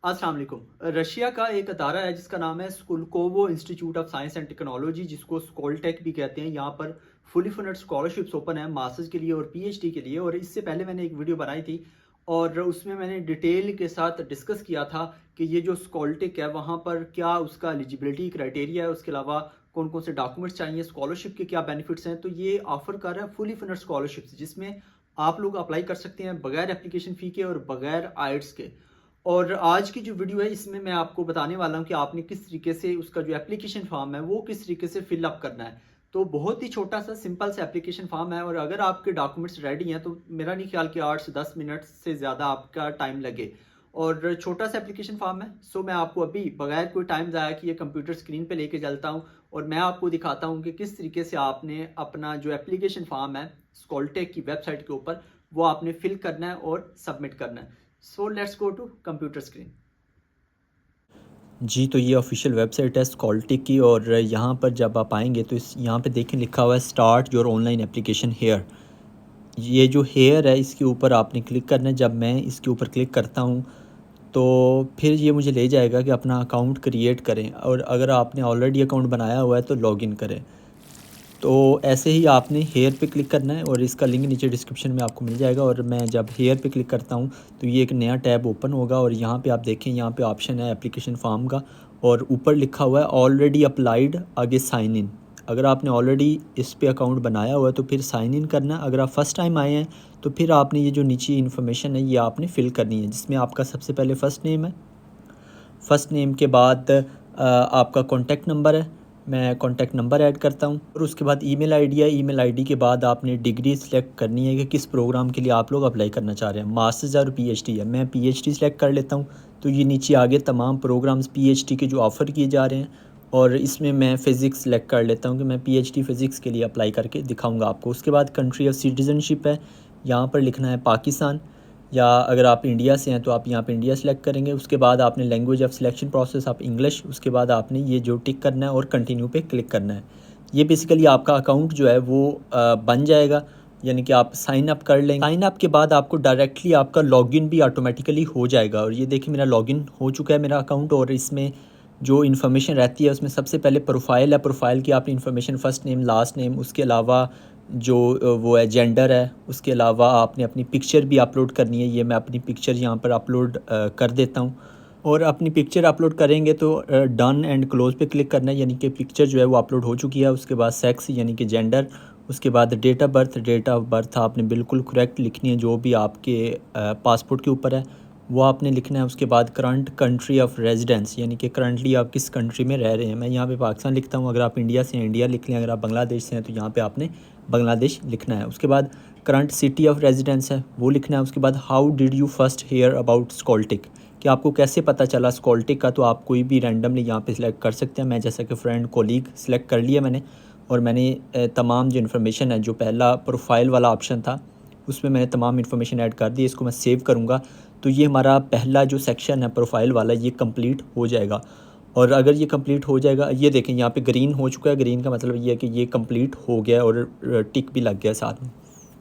अस्सलाम वालेकुम। रशिया का एक अदारा है जिसका नाम है Skolkovo Institute of Science and Technology, जिसको स्कोलटेक भी कहते हैं। यहाँ पर फुली फंडेड स्कॉलरशिप्स ओपन है मास्टर्स के लिए और पीएचडी के लिए। और इससे पहले मैंने एक वीडियो बनाई थी और उसमें मैंने डिटेल के साथ डिस्कस किया था कि ये जो स्कॉलटेक है वहाँ पर क्या उसका एलिजिबिलिटी क्राइटेरिया है, उसके अलावा कौन कौन से डॉक्यूमेंट्स चाहिए, स्कॉलरशिप के क्या बेनिफिट्स हैं। तो ये ऑफर कर रहा है फुली फंडेड स्कॉलरशिप्स, जिसमें आप लोग अप्लाई कर सकते हैं बगैर एप्लीकेशन फ़ी के और बगैर आइट्स के। और आज की जो वीडियो है इसमें मैं आपको बताने वाला हूँ कि आपने किस तरीके से उसका जो एप्लीकेशन फॉर्म है वो किस तरीके से फिलअप करना है। तो बहुत ही छोटा सा सिंपल सा एप्लीकेशन फॉर्म है और अगर आपके डॉक्यूमेंट्स रेडी हैं तो मेरा नहीं ख्याल कि 8 से 10 मिनट से ज़्यादा आपका टाइम लगे। और छोटा सा एप्लीकेशन फॉर्म है। सो मैं आपको अभी बगैर कोई टाइम ज़ाया किए कंप्यूटर स्क्रीन पे लेके चलता हूँ और मैं आपको दिखाता हूँ कि किस तरीके से आपने अपना जो एप्लीकेशन फॉर्म है स्कॉलटेक की वेबसाइट के ऊपर वो आपने फिल करना है और सबमिट करना है। So let's go to computer screen. जी, तो ये ऑफिशियल वेबसाइट है स्कॉलटेक की। और यहाँ पर जब आप आएंगे तो इस यहाँ पे देखें लिखा हुआ है start your online application here. ये जो हेयर है इसके ऊपर आपने क्लिक करना है। जब मैं इसके ऊपर क्लिक करता हूँ तो फिर ये मुझे ले जाएगा कि अपना अकाउंट क्रिएट करें, और अगर आपने ऑलरेडी अकाउंट बनाया हुआ है तो लॉगिन करें। तो ऐसे ही आपने हेयर पे क्लिक करना है और इसका लिंक नीचे डिस्क्रिप्शन में आपको मिल जाएगा। और मैं जब हेयर पे क्लिक करता हूँ तो ये एक नया टैब ओपन होगा और यहाँ पे आप देखें, यहाँ पे ऑप्शन है एप्लीकेशन फॉर्म का और ऊपर लिखा हुआ है ऑलरेडी अप्लाइड, आगे साइन इन। अगर आपने ऑलरेडी इस पे अकाउंट बनाया हुआ है तो फिर साइन इन करना। अगर आप फर्स्ट टाइम आए हैं तो फिर आपने ये जो नीचे इन्फॉर्मेशन है ये आपने फिल करनी है, जिसमें आपका सबसे पहले फ़र्स्ट नेम है। फ़र्स्ट नेम के बाद आपका कॉन्टैक्ट नंबर है। मैं कॉन्टैक्ट नंबर ऐड करता हूँ और उसके बाद ईमेल आईडी है। ईमेल आईडी के बाद आपने डिग्री सेलेक्ट करनी है कि किस प्रोग्राम के लिए आप लोग अप्लाई करना चाह रहे हैं, मास्टर्स और पीएचडी है। मैं पीएचडी सेलेक्ट कर लेता हूँ। तो ये नीचे आगे तमाम प्रोग्राम्स पीएचडी के जो ऑफ़र किए जा रहे हैं, और इसमें मैं फ़िज़िक्स सेलेक्ट कर लेता हूँ कि मैं पीएचडी फ़िज़िक्स के लिए अप्लाई करके दिखाऊँगा आपको। उसके बाद कंट्री ऑफ सिटीज़नशिप है, यहाँ पर लिखना है पाकिस्तान, या अगर आप इंडिया से हैं तो आप यहाँ पे इंडिया सेलेक्ट करेंगे। उसके बाद आपने लैंग्वेज ऑफ सिलेक्शन प्रोसेस आप इंग्लिश, उसके बाद आपने ये जो टिक करना है और कंटिन्यू पे क्लिक करना है। ये बेसिकली आपका अकाउंट जो है वो बन जाएगा, यानी कि आप साइन अप कर लेंगे। साइन अप के बाद आपको डायरेक्टली आपका लॉगिन भी ऑटोमेटिकली हो जाएगा। और ये देखिए मेरा लॉगिन हो चुका है मेरा अकाउंट। और इसमें जो इन्फॉर्मेशन रहती है उसमें सबसे पहले प्रोफाइल है। प्रोफाइल की आपने information first name last name, उसके अलावा जो वो है जेंडर है, उसके अलावा आपने अपनी पिक्चर भी अपलोड करनी है। ये मैं अपनी पिक्चर यहाँ पर अपलोड कर देता हूँ। और अपनी पिक्चर अपलोड करेंगे तो डन एंड क्लोज पे क्लिक करना है, यानी कि पिक्चर जो है वो अपलोड हो चुकी है। उसके बाद सेक्स यानी कि जेंडर, उसके बाद date of birth. Date of birth आपने बिल्कुल करेक्ट लिखनी है, जो भी आपके पासपोर्ट के ऊपर है वो आपने लिखना है। उसके बाद करंट कंट्री ऑफ रेजिडेंस, यानी कि करंटली आप किस कंट्री में रह रहे हैं। मैं यहाँ पे पाकिस्तान लिखता हूँ। अगर आप इंडिया से हैं इंडिया लिख लें, अगर आप बांग्लादेश से हैं तो यहाँ पे आपने बांग्लादेश लिखना है। उसके बाद करंट सिटी ऑफ रेजिडेंस है वो लिखना है। उसके बाद how did you first hear about Skoltech, कि आपको कैसे पता चला स्कॉलटेक का। तो आप कोई भी रैंडमली यहाँ पे सिलेक्ट कर सकते हैं। मैं जैसा कि फ्रेंड कोलीग सेलेक्ट कर लिया मैंने, और मैंने तमाम जो इन्फॉर्मेशन है, जो पहला प्रोफाइल वाला ऑप्शन था उसमें मैंने तमाम इन्फॉर्मेशन ऐड कर दी। इसको मैं सेव करूँगा तो ये हमारा पहला जो सेक्शन है प्रोफाइल वाला ये कंप्लीट हो जाएगा। और अगर ये कंप्लीट हो जाएगा, ये देखें यहाँ पे ग्रीन हो चुका है। ग्रीन का मतलब ये है कि ये कंप्लीट हो गया और टिक भी लग गया साथ में।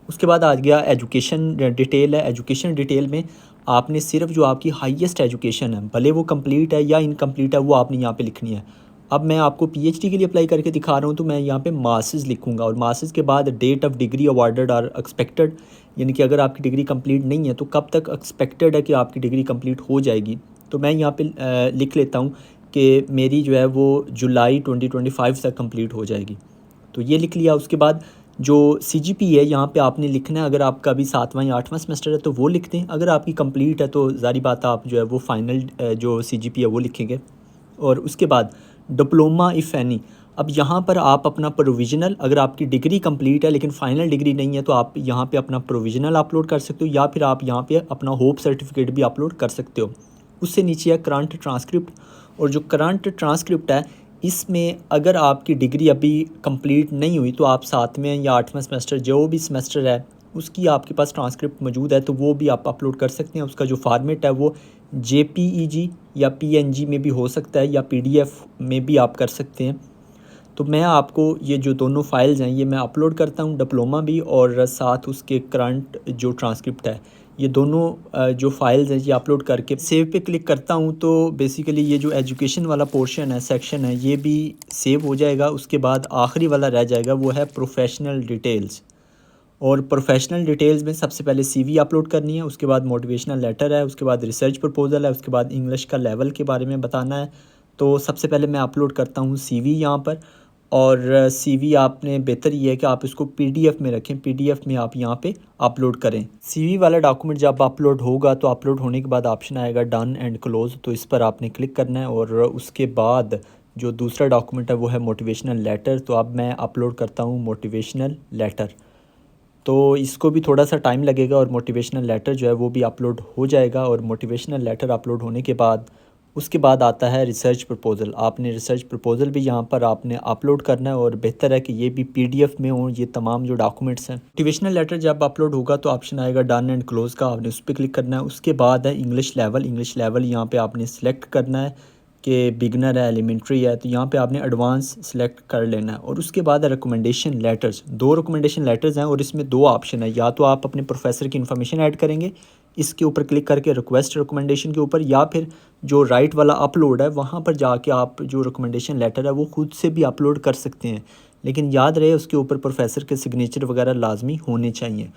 उसके बाद आ गया एजुकेशन डिटेल है। एजुकेशन डिटेल में आपने सिर्फ जो आपकी हाईएस्ट एजुकेशन है, भले वो कंप्लीट है या इनकम्प्लीट है, वो आपने यहाँ पे लिखनी है। अब मैं आपको पीएचडी के लिए अप्लाई करके दिखा रहा हूँ तो मैं यहाँ पे मास्टर्स लिखूँगा। और मास्टर्स के बाद date of degree awarded or expected, यानी कि अगर आपकी डिग्री कंप्लीट नहीं है तो कब तक एक्सपेक्टेड है कि आपकी डिग्री कंप्लीट हो जाएगी। तो मैं यहाँ पे लिख लेता हूँ कि मेरी जो है वो जुलाई 2025 तक कंप्लीट हो जाएगी। तो ये लिख लिया। उसके बाद जो सीजीपी है यहाँ पे आपने लिखना है। अगर आपका अभी 7वां या 8वां सेमेस्टर है तो वो लिख दें। अगर आपकी कंप्लीट है तो ज़ाहिर बात आप जो है वो फाइनल जो सीजीपी है वो लिखेंगे। और उसके बाद डिप्लोमा इफ़ एनी, अब यहाँ पर आप अपना प्रोविज़नल, अगर आपकी डिग्री कंप्लीट है लेकिन फ़ाइनल डिग्री नहीं है तो आप यहाँ पे अपना प्रोविज़नल अपलोड कर सकते हो, या फिर आप यहाँ पे अपना होप सर्टिफिकेट भी अपलोड कर सकते हो। उससे नीचे है करंट ट्रांसक्रिप्ट। और जो करंट ट्रांसक्रिप्ट है इसमें अगर आपकी डिग्री अभी कंप्लीट नहीं हुई तो आप 7वें या 8वां सेमेस्टर जो भी सेमेस्टर है उसकी आपके पास ट्रांसक्रिप्ट मौजूद है तो वो भी आप अपलोड कर सकते हैं। उसका जो फॉर्मेट है वो जेपीईजी या पीएनजी में भी हो सकता है, या पीडीएफ में भी आप कर सकते हैं। तो मैं आपको ये जो दोनों फाइल्स हैं ये मैं अपलोड करता हूँ, डिप्लोमा भी और साथ उसके करंट जो ट्रांसक्रिप्ट है ये दोनों जो फाइल्स हैं ये अपलोड करके सेव पे क्लिक करता हूँ तो बेसिकली ये जो एजुकेशन वाला पोर्शन है, सेक्शन है, ये भी सेव हो जाएगा। उसके बाद आखिरी वाला रह जाएगा, वो है प्रोफेशनल डिटेल्स। और प्रोफेशनल डिटेल्स में सबसे पहले सीवी अपलोड करनी है, उसके बाद मोटिवेशनल लेटर है, उसके बाद रिसर्च प्रपोजल है, उसके बाद इंग्लिश का लेवल के बारे में बताना है। तो सबसे पहले मैं अपलोड करता हूँ सीवी यहाँ पर। और सीवी आपने बेहतर ये है कि आप इसको पीडीएफ में रखें, पीडीएफ में आप यहाँ पे अपलोड करें। सीवी वाला डॉक्यूमेंट जब अपलोड होगा तो अपलोड होने के बाद ऑप्शन आएगा डन एंड क्लोज, तो इस पर आपने क्लिक करना है। और उसके बाद जो दूसरा डॉक्यूमेंट है वो है मोटिवेशनल लेटर। तो अब मैं अपलोड करता हूँ मोटिवेशनल लेटर। तो इसको भी थोड़ा सा टाइम लगेगा और मोटिवेशनल लेटर जो है वो भी अपलोड हो जाएगा। और मोटिवेशनल लेटर अपलोड होने के बाद उसके बाद आता है रिसर्च प्रपोज़ल। आपने रिसर्च प्रपोज़ल भी यहाँ पर आपने अपलोड करना है और बेहतर है कि ये भी पीडीएफ में हों ये तमाम जो डॉक्यूमेंट्स हैं। मोटिवेशनल लेटर जब अपलोड होगा तो ऑप्शन आएगा डन एंड क्लोज़ का, आपने उस पर क्लिक करना है। उसके बाद है इंग्लिश लेवल। इंग्लिश लेवल यहाँ पे आपने सेलेक्ट करना है कि बिगनर है, एलिमेंट्री है, तो यहाँ पे आपने एडवांस सेलेक्ट कर लेना है। और उसके बाद है रिकमेंडेशन लेटर्स। 2 रिकमेंडेशन लेटर्स हैं और इसमें 2 ऑप्शन है, या तो आप अपने प्रोफेसर की इन्फॉर्मेशन ऐड करेंगे इसके ऊपर क्लिक करके रिक्वेस्ट रिकमेंडेशन के ऊपर, या फिर जो राइट वाला अपलोड है वहाँ पर जाके आप जो रिकमेंडेशन लेटर है वो खुद से भी अपलोड कर सकते हैं। लेकिन याद रहे उसके ऊपर प्रोफेसर के सिग्नेचर वगैरह लाजमी होने चाहिए।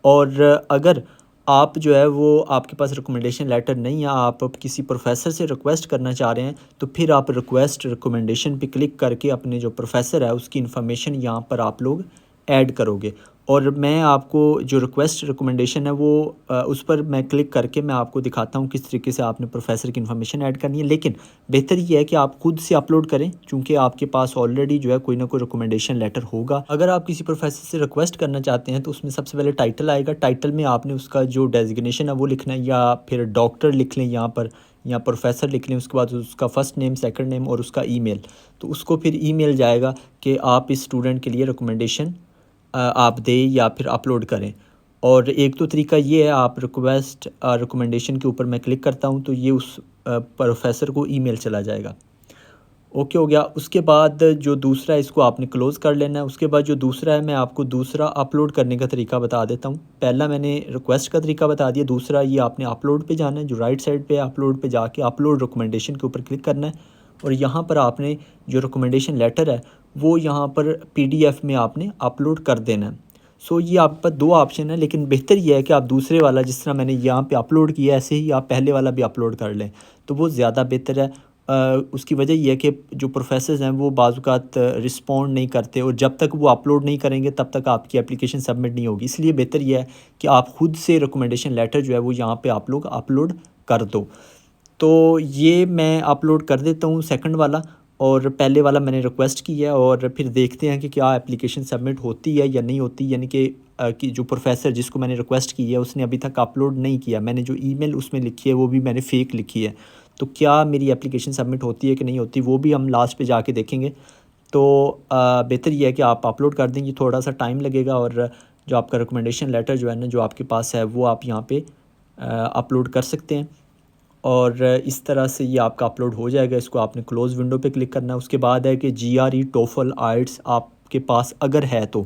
और अगर आप जो है वो आपके पास रिकमेंडेशन लेटर नहीं है, आप अब किसी प्रोफेसर से रिक्वेस्ट करना चाह रहे हैं, तो फिर आप रिक्वेस्ट रिकमेंडेशन पे क्लिक करके अपने जो प्रोफेसर है उसकी इन्फॉर्मेशन यहाँ पर आप लोग ऐड करोगे। और मैं आपको जो रिक्वेस्ट रिकमेंडेशन है वो उस पर मैं क्लिक करके मैं आपको दिखाता हूँ किस तरीके से आपने प्रोफेसर की इन्फॉर्मेशन ऐड करनी है। लेकिन बेहतर ये है कि आप खुद से अपलोड करें, क्योंकि आपके पास ऑलरेडी जो है कोई ना कोई रिकमेंडेशन लेटर होगा। अगर आप किसी प्रोफेसर से रिक्वेस्ट करना चाहते हैं तो उसमें सबसे पहले टाइटल आएगा। टाइटल में आपने उसका जो डेजिग्नेशन है वो लिखना है, या फिर डॉक्टर लिख लें यहाँ पर, या प्रोफेसर लिख लें। उसके बाद उसका फ़र्स्ट नेम, सेकंड नेम और उसका ईमेल। तो उसको फिर ईमेल जाएगा कि आप इस स्टूडेंट के लिए रिकमेंडेशन आप दें या फिर अपलोड करें। और एक तो तरीका ये है, आप रिक्वेस्ट रिकमेंडेशन के ऊपर मैं क्लिक करता हूँ तो ये उस प्रोफेसर को ईमेल चला जाएगा। ओके हो गया। उसके बाद जो दूसरा है इसको आपने क्लोज़ कर लेना है। उसके बाद जो दूसरा है मैं आपको दूसरा अपलोड करने का तरीका बता देता हूँ। पहला मैंने रिक्वेस्ट का तरीका बता दिया, दूसरा ये आपने अपलोड पे जाना है। जो राइट साइड पे अपलोड पे जाके अपलोड रिकमेंडेशन के ऊपर क्लिक करना है और यहाँ पर आपने जो रिकमेंडेशन लेटर है वो यहाँ पर पीडीएफ में आपने अपलोड कर देना है। सो ये आप पर 2 ऑप्शन है, लेकिन बेहतर ये है कि आप दूसरे वाला जिस तरह मैंने यहाँ पे अपलोड किया ऐसे ही आप पहले वाला भी अपलोड कर लें, तो वो ज़्यादा बेहतर है। उसकी वजह ये है कि जो प्रोफेसर्स हैं वो बाज़-औक़ात रिस्पॉन्ड नहीं करते और जब तक वो अपलोड नहीं करेंगे तब तक आपकी एप्लीकेशन सबमिट नहीं होगी। इसलिए बेहतर ये है कि आप खुद से रिकमेंडेशन लेटर जो है वो यहाँ पे आप लोग अपलोड कर दो। तो ये मैं अपलोड कर देता हूँ सेकंड वाला, और पहले वाला मैंने रिक्वेस्ट की है और फिर देखते हैं कि क्या एप्लीकेशन सबमिट होती है या नहीं होती। यानी कि जो प्रोफेसर जिसको मैंने रिक्वेस्ट की है उसने अभी तक अपलोड नहीं किया। मैंने जो ईमेल उसमें लिखी है वो भी मैंने फ़ेक लिखी है। तो क्या मेरी एप्लीकेशन सबमिट होती है कि नहीं होती वो भी हम लास्ट पे जाके देखेंगे। तो बेहतर ये है कि आप अपलोड कर दें, ये थोड़ा सा टाइम लगेगा। और जो आपका रिकमेंडेशन लेटर जो है ना जो आपके पास है वो आप यहाँ पे अपलोड कर सकते हैं। और इस तरह से ये आपका अपलोड हो जाएगा। इसको आपने क्लोज़ विंडो पे क्लिक करना है। उसके बाद है कि GRE टोफल आइट्स आपके पास अगर है तो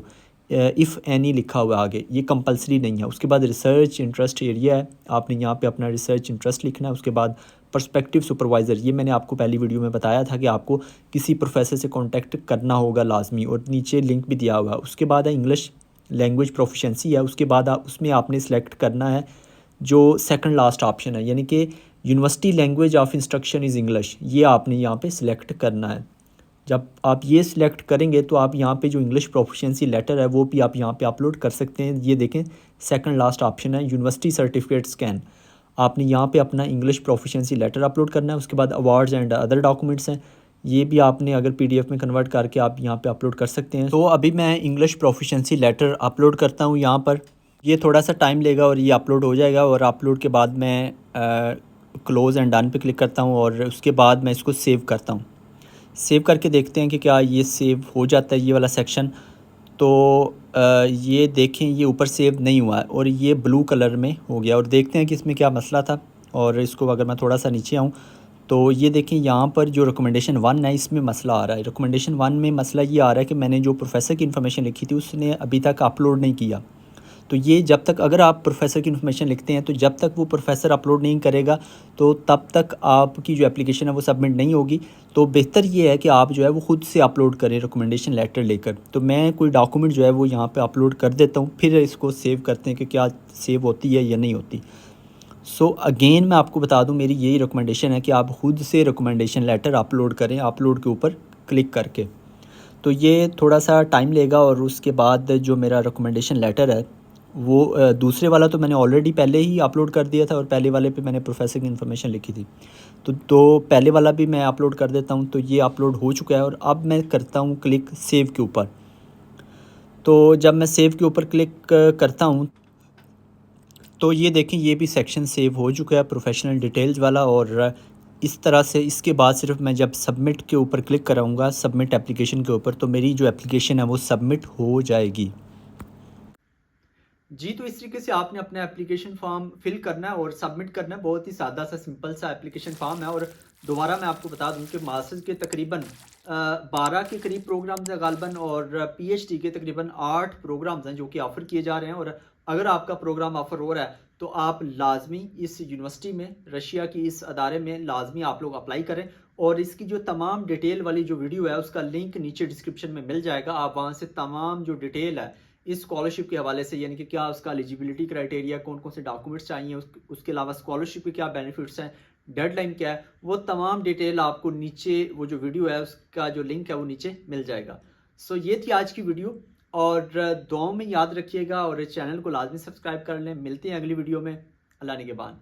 इफ़ एनी लिखा हुआ है आगे, ये कंपलसरी नहीं है। उसके बाद रिसर्च इंटरेस्ट एरिया है, आपने यहाँ पे अपना रिसर्च इंटरेस्ट लिखना है। उसके बाद पर्सपेक्टिव सुपरवाइज़र, ये मैंने आपको पहली वीडियो में बताया था कि आपको किसी प्रोफेसर से कॉन्टैक्ट करना होगा लाजमी, और नीचे लिंक भी दिया हुआ है। उसके बाद है इंग्लिश लैंग्वेज प्रोफिशेंसी है। उसके बाद उसमें आपने सेलेक्ट करना है जो सेकंड लास्ट ऑप्शन है, यानी कि university language of instruction is English, ये आपने यहाँ पे सिलेक्ट करना है। जब आप ये सिलेक्ट करेंगे तो आप यहाँ पे जो इंग्लिश प्रोफिशिएंसी लेटर है वो भी आप यहाँ पे अपलोड कर सकते हैं। ये देखें सेकंड लास्ट ऑप्शन है यूनिवर्सिटी सर्टिफिकेट स्कैन, आपने यहाँ पे अपना इंग्लिश प्रोफिशिएंसी लेटर अपलोड करना है। उसके बाद अवार्ड्स एंड अदर डॉक्यूमेंट्स हैं, ये भी आपने अगर PDF में कन्वर्ट करके आप यहाँ पे अपलोड कर सकते हैं। तो अभी मैं इंग्लिश प्रोफिशिएंसी लेटर अपलोड करता हूँ यहाँ पर। ये थोड़ा सा टाइम लेगा और ये अपलोड हो जाएगा, और अपलोड के बाद मैं क्लोज़ एंड डन पे क्लिक करता हूँ और उसके बाद मैं इसको सेव करता हूँ। सेव करके देखते हैं कि क्या ये सेव हो जाता है ये वाला सेक्शन। तो ये देखें ये ऊपर सेव नहीं हुआ है और ये ब्लू कलर में हो गया, और देखते हैं कि इसमें क्या मसला था। और इसको अगर मैं थोड़ा सा नीचे आऊँ तो ये देखें यहाँ पर जो रिकमेंडेशन 1 है इसमें मसला आ रहा है। रिकमेंडेशन 1 में मसला ये आ रहा है कि मैंने जो प्रोफेसर की इन्फॉर्मेशन लिखी थी उसने अभी तक अपलोड नहीं किया। तो ये जब तक अगर आप प्रोफेसर की इन्फॉर्मेशन लिखते हैं तो जब तक वो प्रोफेसर अपलोड नहीं करेगा तो तब तक आपकी जो एप्लीकेशन है वो सबमिट नहीं होगी। तो बेहतर ये है कि आप जो है वो ख़ुद से अपलोड करें रिकमेंडेशन लेटर लेकर। तो मैं कोई डॉक्यूमेंट जो है वो यहाँ पे अपलोड कर देता हूँ, फिर इसको सेव करते हैं कि क्या सेव होती है या नहीं होती। सो अगेन मैं आपको बता दूं, मेरी यही रिकमेंडेशन है कि आप ख़ुद से रिकमेंडेशन लेटर अपलोड करें, अपलोड के ऊपर क्लिक करके। तो ये थोड़ा सा टाइम लेगा और उसके बाद जो मेरा रिकमेंडेशन लेटर है वो दूसरे वाला तो मैंने ऑलरेडी पहले ही अपलोड कर दिया था और पहले वाले पे मैंने प्रोफेसर की इन्फॉर्मेशन लिखी थी। तो पहले वाला भी मैं अपलोड कर देता हूँ। तो ये अपलोड हो चुका है और अब मैं करता हूँ क्लिक सेव के ऊपर। तो जब मैं सेव के ऊपर क्लिक करता हूँ तो ये देखें, ये भी सेक्शन सेव हो चुका है प्रोफेशनल डिटेल्स वाला। और इस तरह से इसके बाद सिर्फ मैं जब सबमिट के ऊपर क्लिक कराऊंगा, सबमिट एप्लीकेशन के ऊपर, तो मेरी जो एप्लीकेशन है वो सबमिट हो जाएगी। जी, तो इस तरीके से आपने अपना एप्लीकेशन फॉर्म फिल करना है और सबमिट करना है। बहुत ही सादा सा सिंपल सा एप्लीकेशन फॉर्म है। और दोबारा मैं आपको बता दूं कि मास्टर्स के तकरीबन 12 के करीब प्रोग्राम्स हैं गालबन, और पीएचडी के तकरीबन 8 प्रोग्राम्स हैं जो कि ऑफ़र किए जा रहे हैं। और अगर आपका प्रोग्राम ऑफ़र हो रहा है तो आप लाजमी इस यूनिवर्सिटी में, रशिया की इस अदारे में लाजमी आप लोग अप्लाई करें। और इसकी जो तमाम डिटेल वाली जो वीडियो है उसका लिंक नीचे डिस्क्रिप्शन में मिल जाएगा। आप वहाँ से तमाम जो डिटेल है इस स्कॉलरशिप के हवाले से, यानी कि क्या उसका एलिजिबिलिटी क्राइटेरिया, कौन कौन से डॉक्यूमेंट्स चाहिए, उसके अलावा स्कॉलरशिप के क्या बेनिफिट्स हैं, डेडलाइन क्या है, वो तमाम डिटेल आपको नीचे, वो जो वीडियो है उसका जो लिंक है वो नीचे मिल जाएगा। सो ये थी आज की वीडियो, और दुआओं में याद रखिएगा और इस चैनल को लाजमी सब्सक्राइब कर लें। मिलते हैं अगली वीडियो में। अल्लाह निगहबान।